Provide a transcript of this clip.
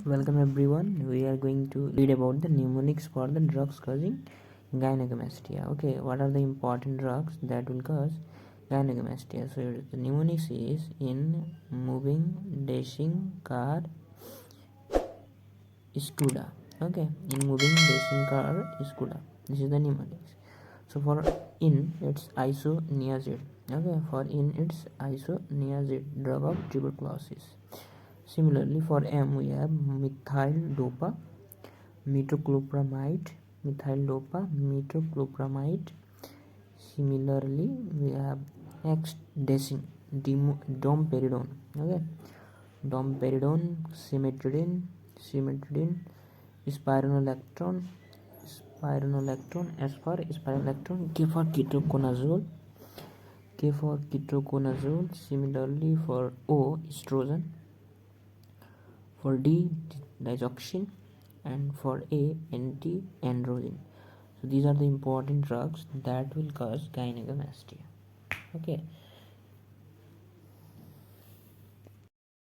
Welcome everyone. We are going to read about the mnemonics for the drugs causing gynecomastia. Okay, what are the important drugs that will cause gynecomastia? So the mnemonics is in moving, dashing, car, Studa. Okay, in moving, dashing, car, Studa. This is the mnemonics. So for in it's isoniazid. Okay, for in it's isoniazid, drug of tuberculosis. Similarly, for M we have methyl dopa, metoclopramide, methyl dopa, metoclopramide. Similarly, we have X desing, domperidone. Okay, domperidone, cimetidine, spironolactone, S for spironolactone, K for ketoconazole. Similarly, for O, estrogen. For D, digoxin, and for A, anti-androgen. So these are the important drugs that will cause gynecomastia. Okay,